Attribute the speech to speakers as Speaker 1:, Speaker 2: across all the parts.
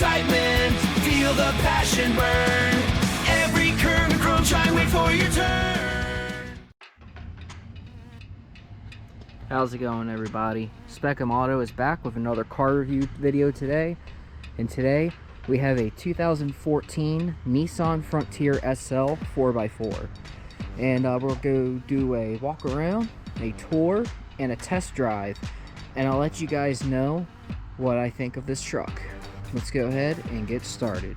Speaker 1: excitement, feel the passion burn. Every curve and chrome shine, wait for your turn.
Speaker 2: How's it going, everybody? Spec'em Auto is back with another car review video today. And today we have a 2014 Nissan Frontier SL 4x4. And we'll go do a walk around, a tour, and a test drive. And I'll let you guys know what I think of this truck. Let's go ahead and get started.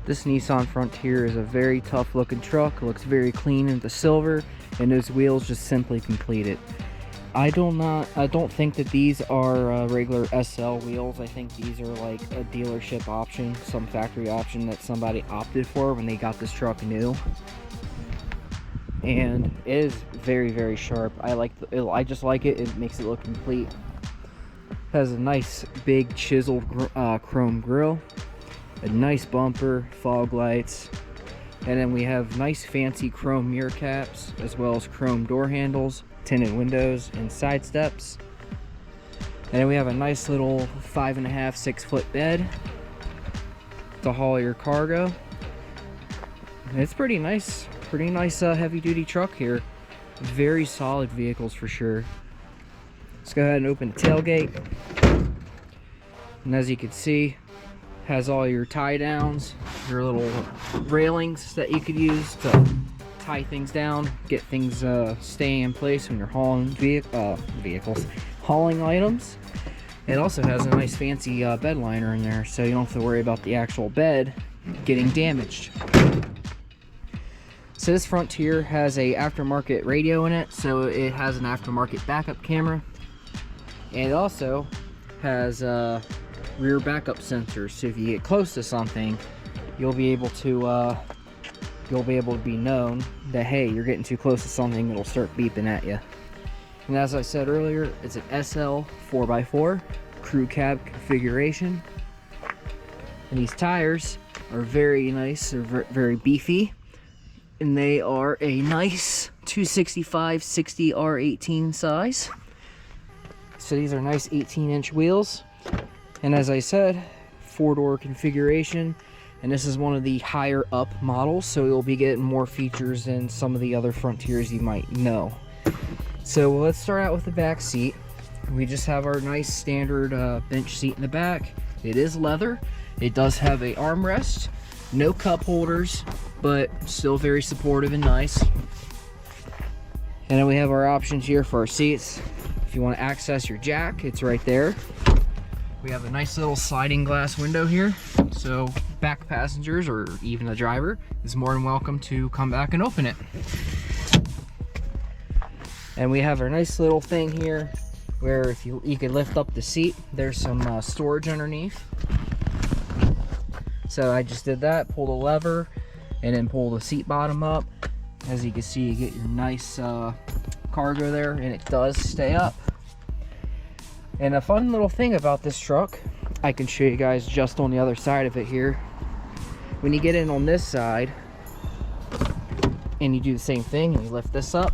Speaker 2: This Nissan Frontier is a very tough looking truck. It looks very clean in the silver, and those wheels just simply complete it. I don't think that these are regular SL wheels. I think these are like a dealership option, some factory option that somebody opted for when they got this truck new. And it is very, very sharp. I just like it. It makes it look complete. Has a nice big chiseled chrome grille, a nice bumper, fog lights, and then we have nice fancy chrome mirror caps, as well as chrome door handles, tinted windows, and side steps. And then we have a nice little 5.5, 6 foot bed to haul your cargo. And it's pretty nice heavy duty truck here. Very solid vehicles for sure. Let's go ahead and open the tailgate. And as you can see, has all your tie downs, your little railings that you could use to tie things down, get things staying in place when you're hauling vehicles, hauling items. It also has a nice fancy bed liner in there, so you don't have to worry about the actual bed getting damaged. So this Frontier has a aftermarket radio in it, so it has an aftermarket backup camera. And it also has rear backup sensors, so if you get close to something, you'll be able to be known that, hey, you're getting too close to something. It'll start beeping at you. And as I said earlier, it's an SL 4x4 crew cab configuration. And these tires are very nice. They're very beefy, and they are a nice 265/60 R18 size. So these are nice 18-inch wheels, and as I said, 4-door configuration, and this is one of the higher up models, so you'll be getting more features than some of the other Frontiers you might know. So let's start out with the back seat. We just have our nice standard bench seat in the back. It is leather. It does have a armrest, no cup holders, but still very supportive and nice. And then we have our options here for our seats. If you want to access your jack, it's right there. We have a nice little sliding glass window here, so back passengers or even the driver is more than welcome to come back and open it. And we have our nice little thing here where if you can lift up the seat, there's some storage underneath. So I just did that, pull the lever, and then pull the seat bottom up. As you can see, you get your nice cargo there, and it does stay up. And a fun little thing about this truck, I can show you guys just on the other side of it here. When you get in on this side and you do the same thing and you lift this up,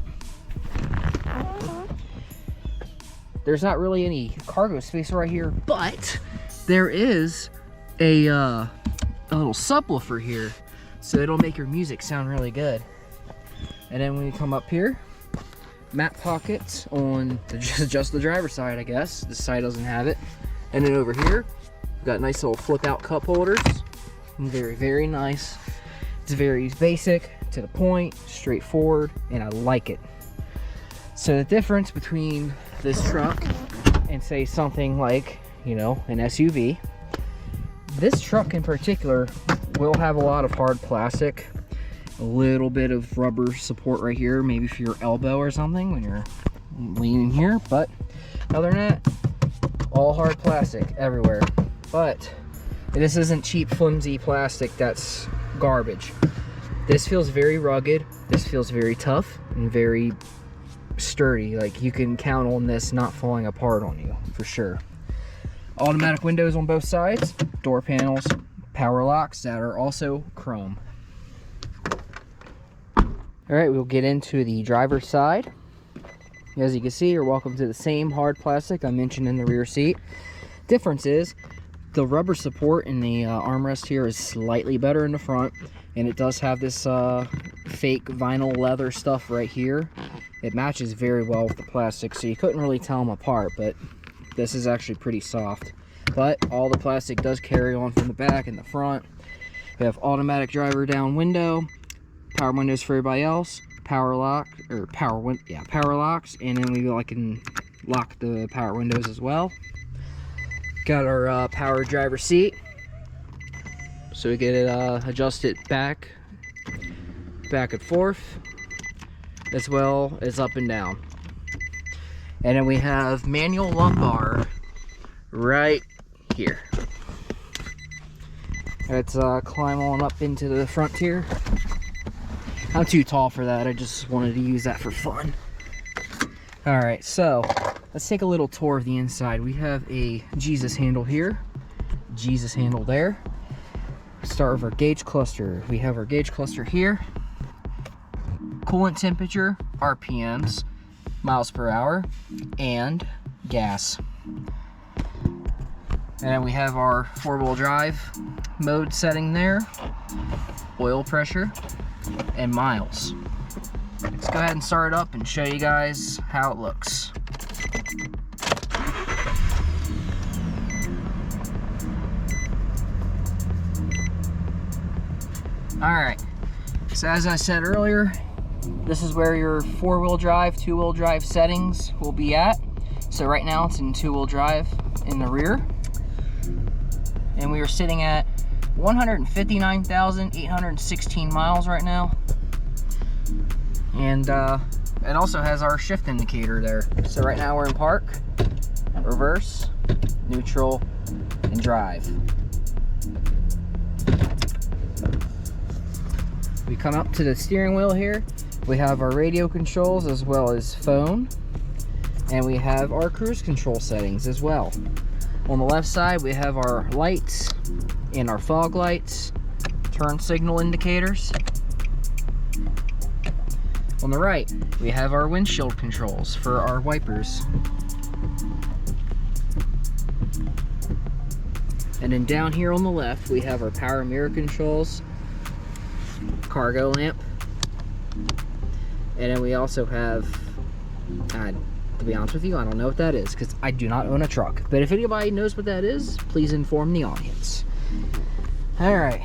Speaker 2: there's not really any cargo space right here, but there is a little subwoofer here, so it'll make your music sound really good. And then when you come up here, map pockets on just the driver's side, I guess. This side doesn't have it. And then over here, we've got nice little flip out cup holders. Very, very nice. It's very basic, to the point, straightforward, and I like it. So the difference between this truck and say something like, you know, an SUV, this truck in particular will have a lot of hard plastic, a little bit of rubber support right here, maybe for your elbow or something when you're leaning here, but other than that, all hard plastic everywhere. But this isn't cheap flimsy plastic that's garbage. This feels very rugged, this feels very tough and very sturdy. Like, you can count on this not falling apart on you for sure. Automatic windows on both sides, door panels, power locks that are also chrome. Alright, we'll get into the driver's side. As you can see, you're welcome to the same hard plastic I mentioned in the rear seat. Difference is, The rubber support in the armrest here is slightly better in the front, and it does have this fake vinyl leather stuff right here. It matches very well with the plastic, so you couldn't really tell them apart, but this is actually pretty soft. But all the plastic does carry on from the back and the front. We have automatic driver down window, power windows for everybody else, power lock, or power locks, and then we can lock the power windows as well. Got our power driver seat, so we can adjust it back and forth, as well as up and down. And then we have manual lumbar right here. Let's climb on up into the front here. I'm too tall for that, I just wanted to use that for fun. Alright, so let's take a little tour of the inside. We have a Jesus handle here, Jesus handle there. Start with our gauge cluster. We have our gauge cluster here. Coolant temperature, RPMs, miles per hour, and gas. And then we have our four-wheel drive mode setting there, oil pressure, and miles. Let's go ahead and start it up and show you guys how it looks. Alright, so as I said earlier, this is where your four-wheel drive, two-wheel drive settings will be at. So right now it's in two-wheel drive in the rear. And we are sitting at 159,816 miles right now. And it also has our shift indicator there. So right now we're in park, reverse, neutral, and drive. We come up to the steering wheel here. We have our radio controls as well as phone. And we have our cruise control settings as well. On the left side, we have our lights and our fog lights, turn signal indicators. On the right, we have our windshield controls for our wipers. And then down here on the left, we have our power mirror controls, cargo lamp, and then we also have, to be honest with you, I don't know what that is because I do not own a truck. But if anybody knows what that is, please inform the audience. Alright,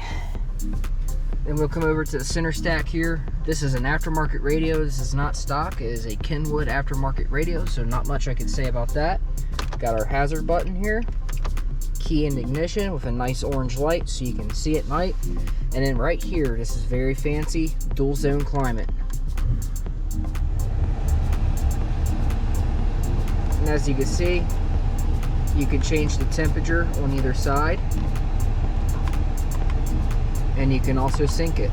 Speaker 2: then we'll come over to the center stack here. This is an aftermarket radio. This is not stock. It is a Kenwood aftermarket radio, so not much I can say about that. Got our hazard button here. Key and ignition with a nice orange light so you can see at night. And then right here, this is very fancy, dual zone climate. And as you can see, you can change the temperature on either side. And you can also sync it.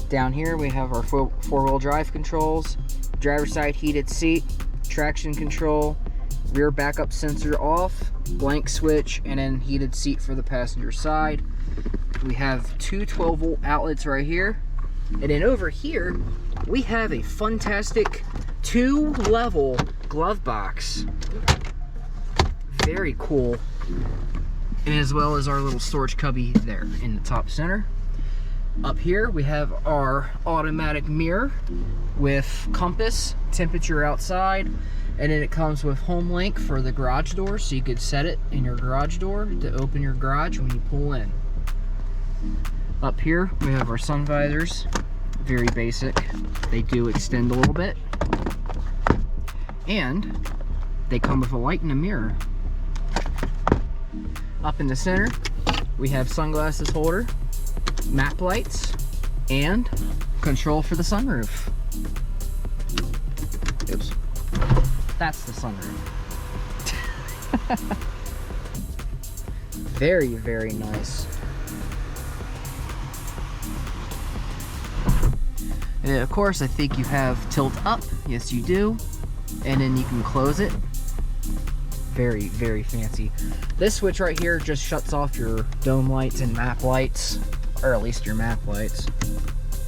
Speaker 2: Down here we have our four-wheel drive controls, driver's side heated seat, traction control, rear backup sensor off, blank switch, and then heated seat for the passenger side. We have two 12-volt outlets right here. And then over here, we have a fantastic two-level glove box. Very cool. And as well as our little storage cubby there in the top center. Up here, we have our automatic mirror with compass, temperature outside, and then it comes with home link for the garage door, so you could set it in your garage door to open your garage when you pull in. Up here, we have our sun visors. Very basic. They do extend a little bit. And they come with a light and a mirror. Up in the center, we have sunglasses holder, map lights, and control for the sunroof. Oops. That's the sunroof. Very, very nice. And of course, I think you have tilt up. Yes, you do. And then you can close it. Very, very fancy. This switch right here just shuts off your dome lights and map lights, or at least your map lights.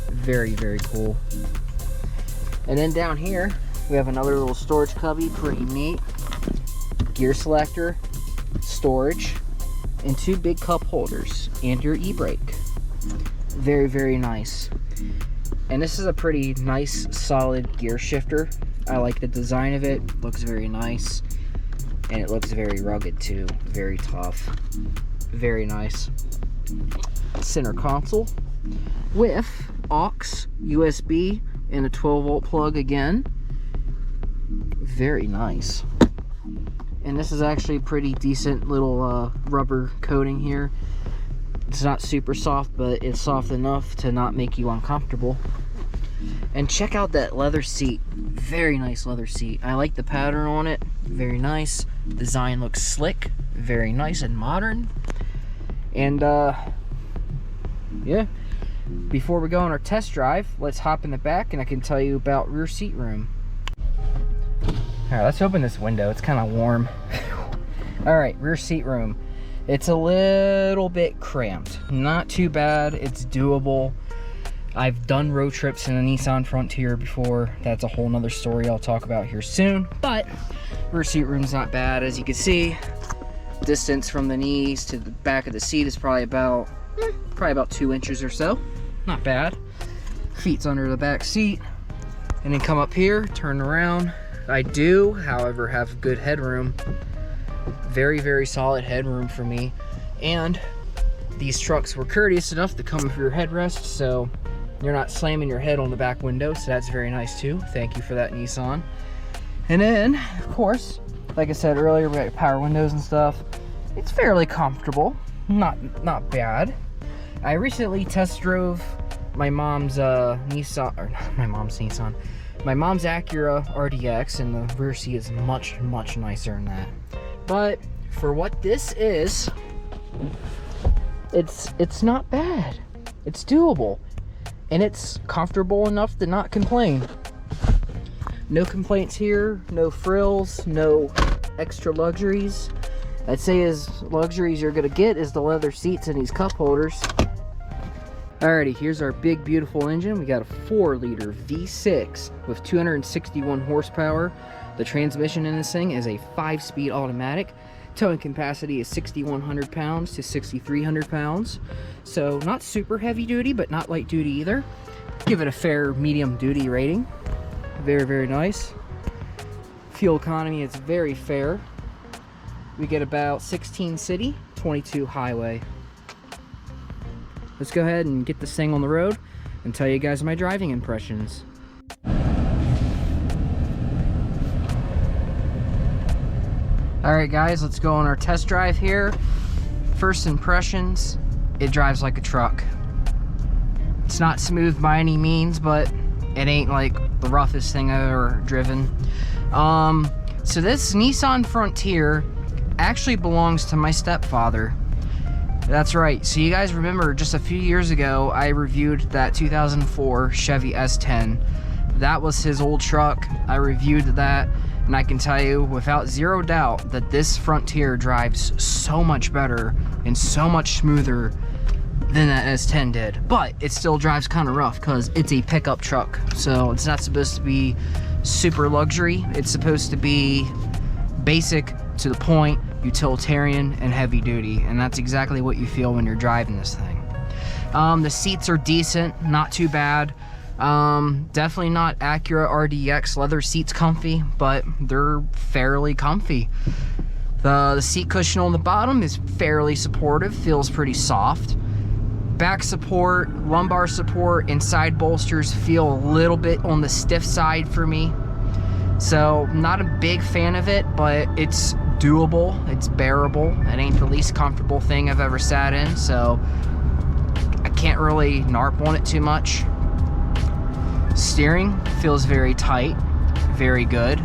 Speaker 2: Very, very cool. And then down here, We have another little storage cubby, pretty neat. Gear selector, storage, and 2 big cup holders, and your e-brake. Very, very nice. And this is a pretty nice, solid gear shifter. I like the design of it. Looks very nice. And it looks very rugged too. Very tough. Very nice. Center console with aux, USB, and a 12-volt plug again. Very nice. And this is actually a pretty decent little rubber coating here. It's not super soft, but it's soft enough to not make you uncomfortable. And check out that leather seat. Very nice leather seat. I like the pattern on it. Very nice. Design looks slick. Very nice and modern. And yeah. Before we go on our test drive, let's hop in the back and I can tell you about rear seat room. Alright, let's open this window. It's kind of warm. Alright, rear seat room. It's a little bit cramped. Not too bad. It's doable. I've done road trips in a Nissan Frontier before. That's a whole nother story I'll talk about here soon. But rear seat room's not bad. As you can see, distance from the knees to the back of the seat is probably about 2 inches or so. Not bad. Feet's under the back seat. And then come up here, turn around. I do, however, have good headroom. Very, very solid headroom for me. And these trucks were courteous enough to come with your headrest, so you're not slamming your head on the back window, so that's very nice too. Thank you for that, Nissan. And then, of course, like I said earlier, we got power windows and stuff. It's fairly comfortable, not bad. I recently test drove my mom's Nissan, or not my mom's Nissan, my mom's Acura RDX, and the rear seat is much, much nicer than that. But for what this is, it's not bad. It's doable, and it's comfortable enough to not complain. No complaints here, no frills, no extra luxuries. I'd say as luxuries you're gonna get is the leather seats and these cup holders. Alrighty, here's our big beautiful engine. We got a 4-liter V6 with 261 horsepower. The transmission in this thing is a 5-speed automatic. Towing capacity is 6,100 pounds to 6,300 pounds. So not super heavy duty, but not light duty either. Give it a fair medium duty rating. Very, very nice. Fuel economy is very fair. We get about 16 city, 22 highway. Let's go ahead and get this thing on the road and tell you guys my driving impressions. Alright guys, let's go on our test drive here. First impressions, it drives like a truck. It's not smooth by any means, but it ain't like the roughest thing I've ever driven. So this Nissan Frontier actually belongs to my stepfather. That's right. So you guys remember just a few years ago, I reviewed that 2004 Chevy S10. That was his old truck. I reviewed that, and I can tell you without zero doubt that this Frontier drives so much better and so much smoother than that S10 did. But it still drives kind of rough because it's a pickup truck. So it's not supposed to be super luxury. It's supposed to be basic, to the point, utilitarian, and heavy duty, and that's exactly what you feel when you're driving this thing. The seats are decent, not too bad. Definitely not Acura RDX leather seats comfy, but they're fairly comfy. The seat cushion on the bottom is fairly supportive, feels pretty soft. Back support, lumbar support, and side bolsters feel a little bit on the stiff side for me. So, not a big fan of it, but it's doable, it's bearable. It ain't the least comfortable thing I've ever sat in, so I can't really narp on it too much. Steering feels very tight, very good.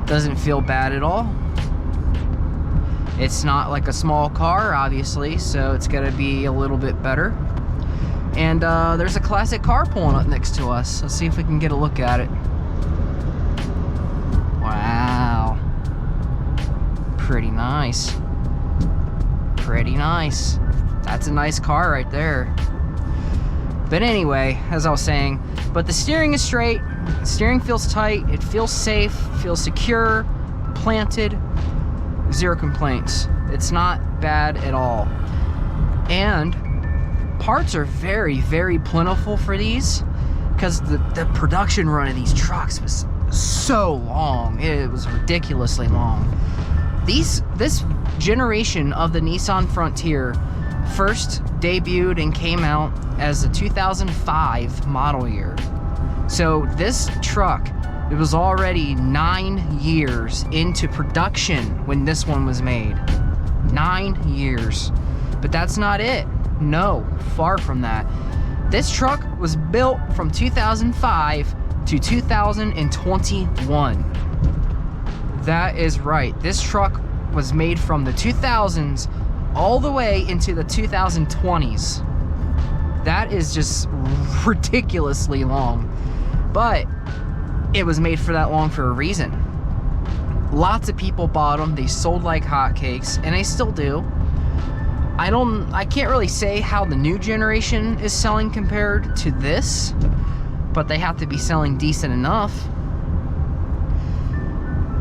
Speaker 2: Doesn't feel bad at all. It's not like a small car, obviously, so it's gotta be a little bit better. And there's a classic car pulling up next to us. Let's see if we can get a look at it. Wow. Pretty nice. Pretty nice. That's a nice car right there. But anyway, as I was saying, but the steering is straight, the steering feels tight, it feels safe, feels secure, planted, 0 complaints. It's not bad at all. And parts are very, very plentiful for these, because the production run of these trucks was so long. It was ridiculously long. This generation of the Nissan Frontier first debuted and came out as the 2005 model year. So this truck, it was already 9 years into production when this one was made. 9 years. But that's not it. No, far from that. This truck was built from 2005 to 2021. That is right. This truck was made from the 2000s all the way into the 2020s. That is just ridiculously long. But it was made for that long for a reason. Lots of people bought them. They sold like hotcakes, and they still do. I can't really say how the new generation is selling compared to this, but they have to be selling decent enough.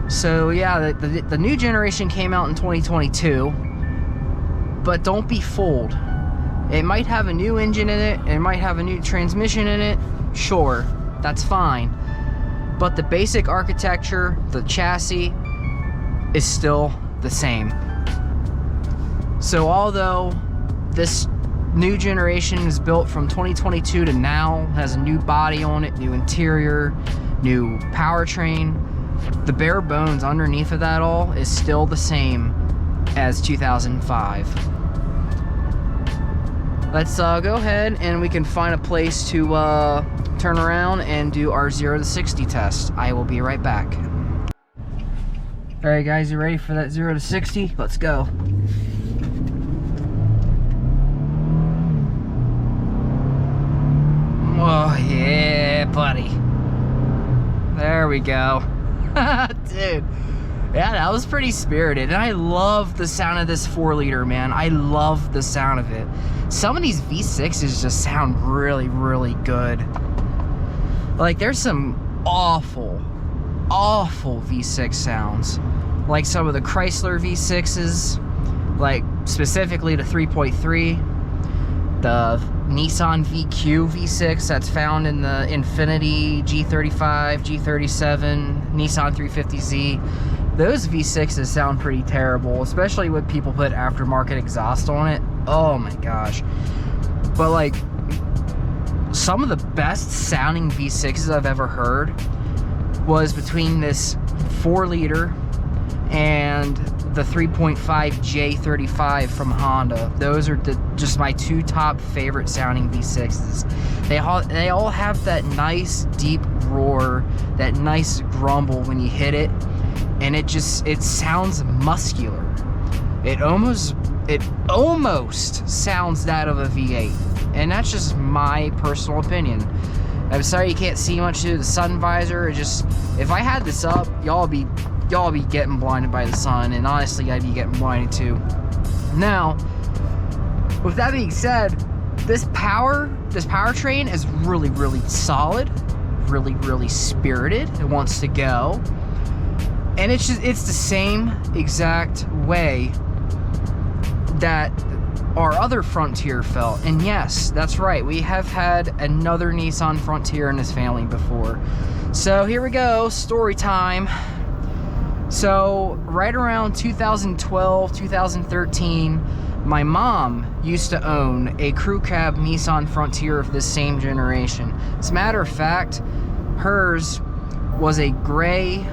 Speaker 2: So yeah, the new generation came out in 2022, but don't be fooled. It might have a new engine in it, it might have a new transmission in it, sure, that's fine. But the basic architecture, the chassis, is still the same. So although this new generation is built from 2022 to now, has a new body on it, new interior, new powertrain, the bare bones underneath of that all is still the same as 2005. Let's go ahead and we can find a place to turn around and do our 0 to 60 test. I will be right back. Alright guys, you ready for that 0 to 60? Let's go. Oh yeah, buddy. There we go. Dude. Yeah, that was pretty spirited. And I love the sound of this 4-liter, man. I love the sound of it. Some of these V6s just sound really, really good. Like, there's some awful, awful V6 sounds. Like some of the Chrysler V6s, like specifically the 3.3, the Nissan VQ V6 that's found in the Infiniti G35, G37, Nissan 350Z. Those V6s sound pretty terrible, especially when people put aftermarket exhaust on it. Oh my gosh. But like, some of the best sounding V6s I've ever heard was between this 4-liter and the 3.5 J35 from Honda. Those are just my 2 top favorite sounding V6s. They all have that nice deep roar, that nice grumble when you hit it, and it sounds muscular. It almost sounds that of a V8, and that's just my personal opinion. I'm sorry you can't see much through the sun visor. If I had this up, y'all be getting blinded by the sun, and honestly, I'd be getting blinded too. Now, with that being said, this powertrain is really, really solid, really, really spirited. It wants to go, and it's the same exact way that our other Frontier felt. And yes, that's right, we have had another Nissan Frontier in this family before. So here we go, story time. So right around 2012, 2013, my mom used to own a crew cab Nissan Frontier of this same generation. As a matter of fact, hers was a gray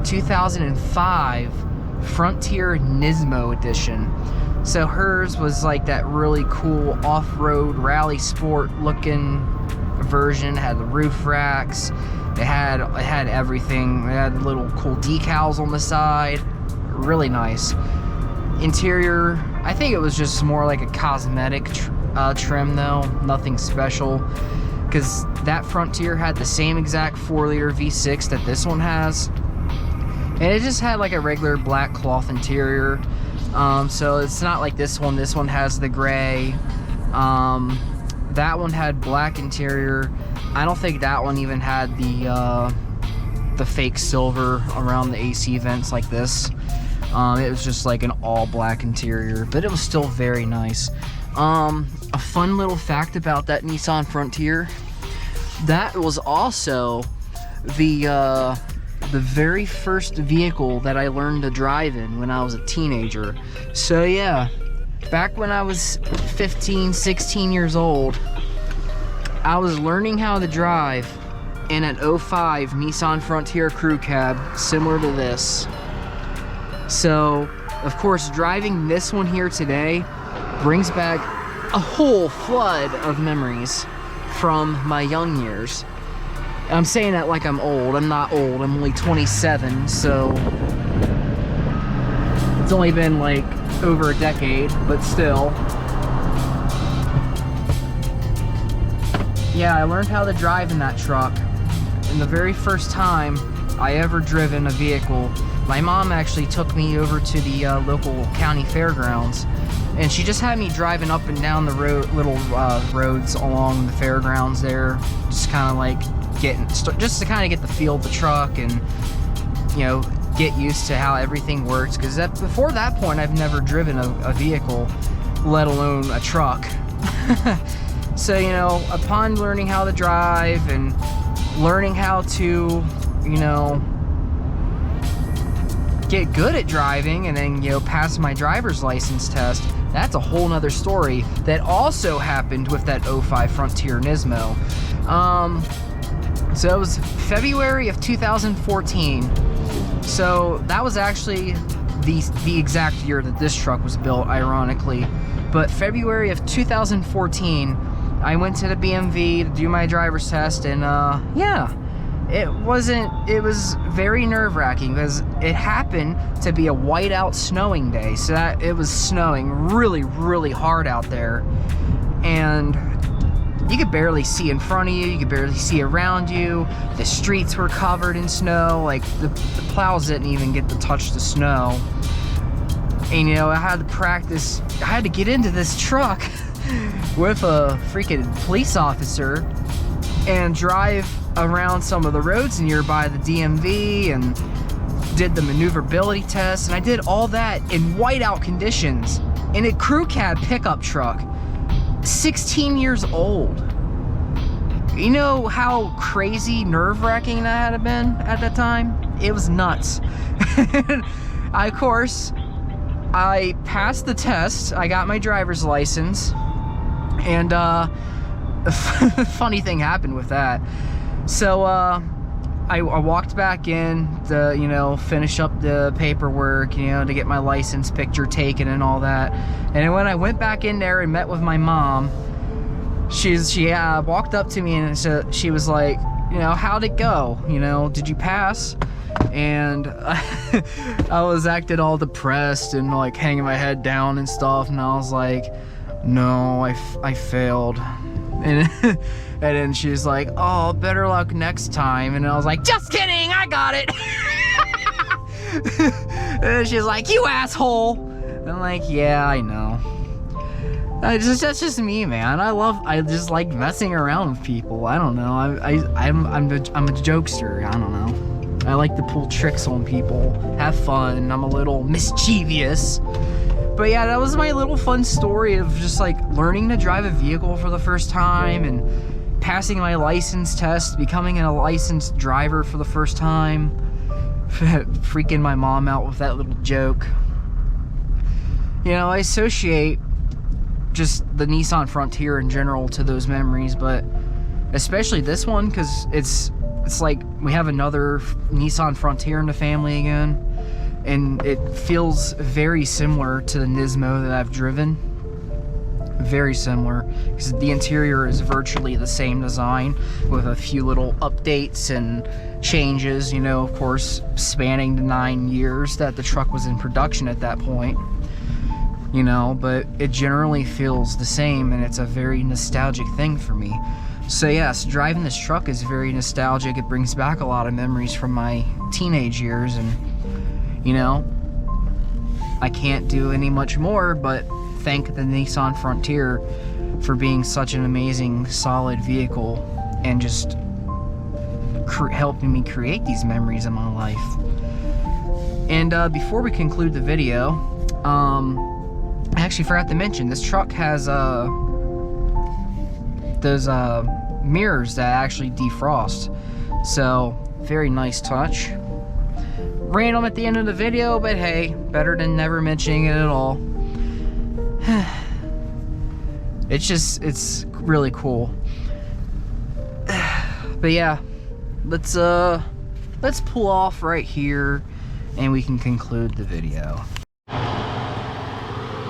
Speaker 2: 2005 Frontier Nismo edition. So hers was like that really cool off-road rally sport looking version. It had the roof racks. It had everything. It had little cool decals on the side. Really nice. Interior, I think it was just more like a cosmetic trim though. Nothing special. Because that Frontier had the same exact 4-liter V6 that this one has. And it just had like a regular black cloth interior. So it's not like this one. This one has the gray. That one had black interior. I don't think that one even had the fake silver around the AC vents like this. It was just like an all black interior, but it was still very nice. A fun little fact about that Nissan Frontier, that was also the very first vehicle that I learned to drive in when I was a teenager. So yeah, back when I was 15, 16 years old, I was learning how to drive in an 05 Nissan Frontier crew cab, similar to this. So, of course, driving this one here today brings back a whole flood of memories from my young years. I'm saying that like I'm old. I'm not old. I'm only 27, so it's only been like over a decade, but still. Yeah, I learned how to drive in that truck. And the very first time I ever driven a vehicle, my mom actually took me over to the local county fairgrounds, and she just had me driving up and down the road, little roads along the fairgrounds there, just kind of like just to kind of get the feel of the truck and, you know, get used to how everything works. Because before that point, I've never driven a vehicle, let alone a truck. So, you know, upon learning how to drive and learning how to, you know, get good at driving and then, you know, pass my driver's license test, that's a whole nother story that also happened with that 05 Frontier Nismo. So it was February of 2014. So that was actually the exact year that this truck was built, ironically. But February of 2014, I went to the BMV to do my driver's test, and yeah, it was very nerve-wracking because it happened to be a whiteout snowing day. So that it was snowing really, really hard out there, and you could barely see in front of you, you could barely see around you. The streets were covered in snow, like the plows didn't even get to touch the snow. And you know, I had to get into this truck with a freaking police officer and drive around some of the roads nearby the DMV and did the maneuverability test, and I did all that in whiteout conditions in a crew cab pickup truck, 16 years old. You know how crazy nerve-wracking that had been at that time? It was nuts. Of course, I passed the test, I got my driver's license, and a funny thing happened with that. So I walked back in to, you know, finish up the paperwork, you know, to get my license picture taken and all that. And when I went back in there and met with my mom, she walked up to me and she was like, you know, how'd it go? You know, did you pass? And I was acting all depressed and like hanging my head down and stuff, and I was like, no, I failed. And then she's like, oh, better luck next time. And I was like, just kidding, I got it. And then she's like, you asshole. And I'm like, yeah, I know. That's just me, man. I just like messing around with people. I don't know. I'm a jokester. I don't know. I like to pull tricks on people, have fun. I'm a little mischievous. But yeah, that was my little fun story of just like learning to drive a vehicle for the first time and passing my license test, becoming a licensed driver for the first time, freaking my mom out with that little joke. You know, I associate just the Nissan Frontier in general to those memories, but especially this one because it's like we have another Nissan Frontier in the family again. And it feels very similar to the Nismo that I've driven. Very similar, because the interior is virtually the same design with a few little updates and changes, you know, of course, spanning the 9 years that the truck was in production at that point. You know, but it generally feels the same, and it's a very nostalgic thing for me. So yes, driving this truck is very nostalgic. It brings back a lot of memories from my teenage years, and you know, I can't do any much more but thank the Nissan Frontier for being such an amazing, solid vehicle and just helping me create these memories in my life. And before we conclude the video, I actually forgot to mention, this truck has those mirrors that actually defrost. So, very nice touch. Random at the end of the video, but hey, better than never mentioning it at all. It's really cool. But yeah, let's pull off right here and we can conclude the video.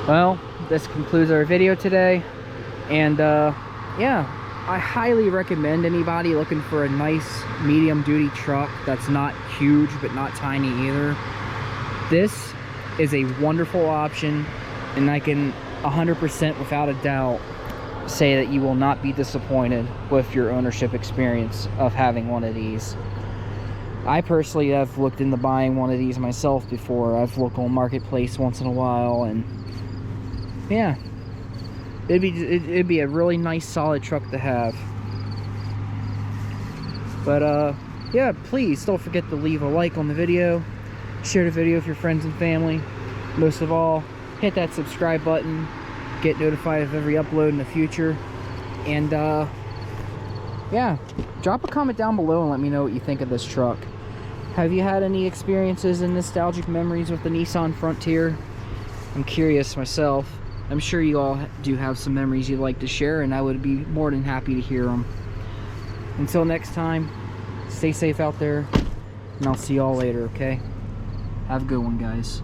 Speaker 2: Well, this concludes our video today, and yeah, I highly recommend anybody looking for a nice medium duty truck that's not huge but not tiny either. This is a wonderful option, and I can 100% without a doubt say that you will not be disappointed with your ownership experience of having one of these. I personally have looked into buying one of these myself before. I've looked on Marketplace once in a while, and yeah, it'd be a really nice solid truck to have. But yeah, please don't forget to leave a like on the video, share the video with your friends and family. Most of all, hit that subscribe button, get notified of every upload in the future. And yeah, drop a comment down below and let me know what you think of this truck. Have you had any experiences and nostalgic memories with the Nissan Frontier? I'm curious myself. I'm sure you all do have some memories you'd like to share, and I would be more than happy to hear them. Until next time, stay safe out there, and I'll see y'all later, okay? Have a good one, guys.